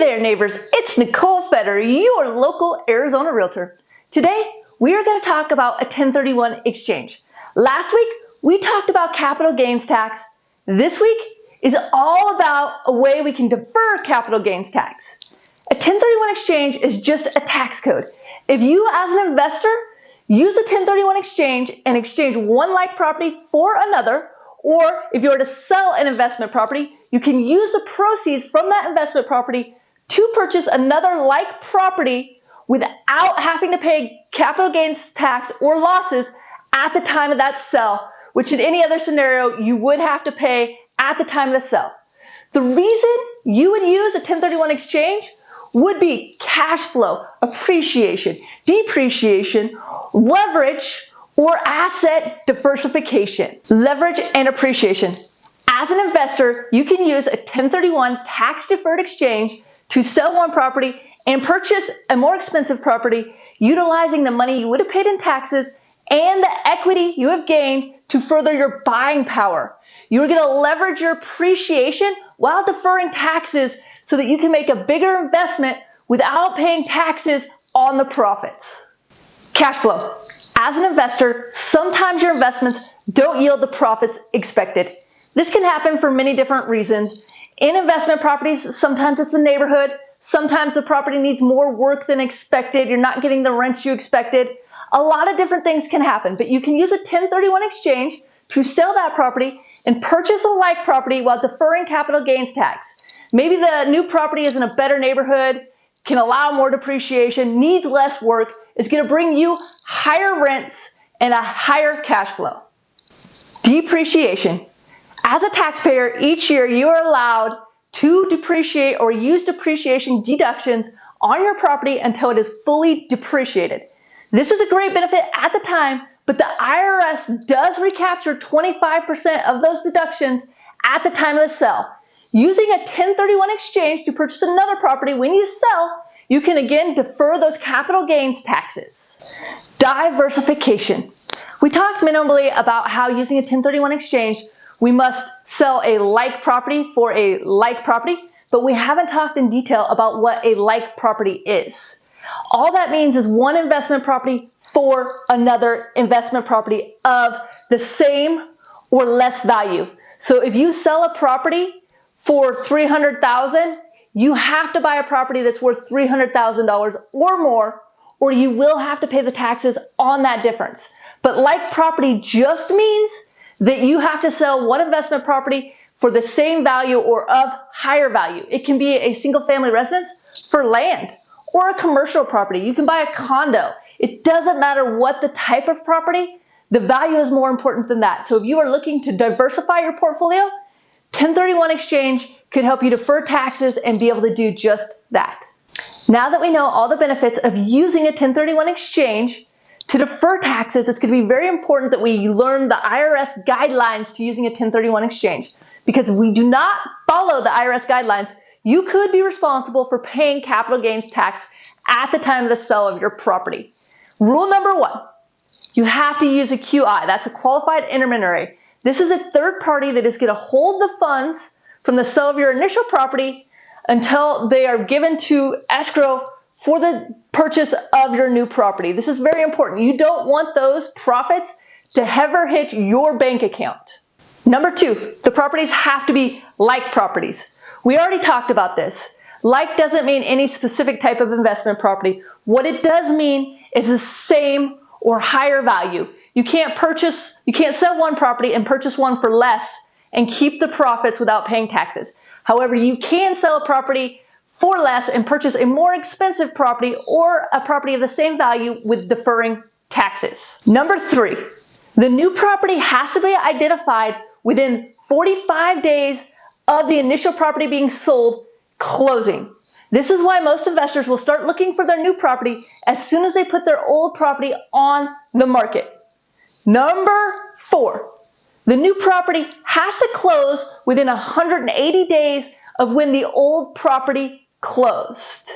there, neighbors. It's Nicole Fetter, your local Arizona realtor. Today, we are going to talk about a 1031 exchange. Last week, we talked about capital gains tax. This week is all about a way we can defer capital gains tax. A 1031 exchange is just a tax code. If you, as an investor, use a 1031 exchange and exchange one like property for another, or if you were to sell an investment property, you can use the proceeds from that investment property to purchase another like property without having to pay capital gains tax or losses at the time of that sale, which in any other scenario you would have to pay at the time of the sale. The reason you would use a 1031 exchange would be cash flow, appreciation, depreciation, leverage, or asset diversification. Leverage and appreciation. As an investor, you can use a 1031 tax-deferred exchange to sell one property and purchase a more expensive property, utilizing the money you would have paid in taxes and the equity you have gained to further your buying power. You're going to leverage your appreciation while deferring taxes so that you can make a bigger investment without paying taxes on the profits. Cash flow. As an investor, sometimes your investments don't yield the profits expected. This can happen for many different reasons. In investment properties, sometimes it's the neighborhood. Sometimes the property needs more work than expected. You're not getting the rents you expected. A lot of different things can happen, but you can use a 1031 exchange to sell that property and purchase a like property while deferring capital gains tax. Maybe the new property is in a better neighborhood, can allow more depreciation, needs less work, is going to bring you higher rents and a higher cash flow. Depreciation. As a taxpayer, each year you are allowed to depreciate or use depreciation deductions on your property until it is fully depreciated. This is a great benefit at the time, but the IRS does recapture 25% of those deductions at the time of the sale. Using a 1031 exchange to purchase another property when you sell, you can again defer those capital gains taxes. Diversification. We talked minimally about how using a 1031 exchange, we must sell a like property for a like property, but we haven't talked in detail about what a like property is. All that means is one investment property for another investment property of the same or less value. So if you sell a property for $300,000, you have to buy a property that's worth $300,000 or more, or you will have to pay the taxes on that difference. But like property just means that you have to sell one investment property for the same value or of higher value. It can be a single family residence for land or a commercial property. You can buy a condo. It doesn't matter what the type of property, the value is more important than that. So if you are looking to diversify your portfolio, 1031 exchange could help you defer taxes and be able to do just that. Now that we know all the benefits of using a 1031 exchange to defer taxes, it's going to be very important that we learn the IRS guidelines to using a 1031 exchange. Because if we do not follow the IRS guidelines, you could be responsible for paying capital gains tax at the time of the sale of your property. Rule number 1, you have to use a QI. That's a qualified intermediary. This is a third party that is going to hold the funds from the sale of your initial property until they are given to escrow for the purchase of your new property. This is very important. You don't want those profits to ever hit your bank account. Number 2, the properties have to be like properties. We already talked about this. Like doesn't mean any specific type of investment property. What it does mean is the same or higher value. You can't sell one property and purchase one for less and keep the profits without paying taxes. However, you can sell a property for less and purchase a more expensive property or a property of the same value with deferring taxes. Number 3, the new property has to be identified within 45 days of the initial property being sold closing. This is why most investors will start looking for their new property as soon as they put their old property on the market. Number 4, the new property has to close within 180 days of when the old property closed.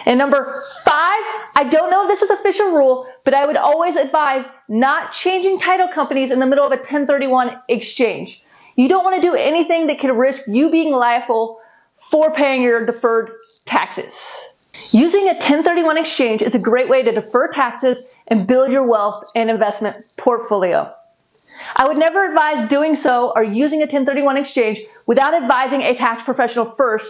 And number 5, I don't know if this is official rule, but I would always advise not changing title companies in the middle of a 1031 exchange. You don't want to do anything that could risk you being liable for paying your deferred taxes. Using a 1031 exchange is a great way to defer taxes and build your wealth and investment portfolio. I would never advise doing so or using a 1031 exchange without advising a tax professional first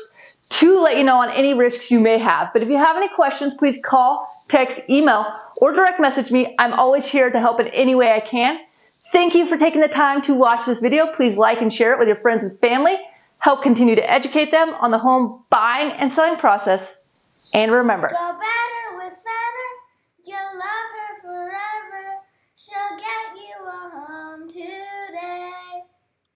to let you know on any risks you may have. But if you have any questions, please call, text, email, or direct message me. I'm always here to help in any way I can. Thank you for taking the time to watch this video. Please like and share it with your friends and family. Help continue to educate them on the home buying and selling process. And remember,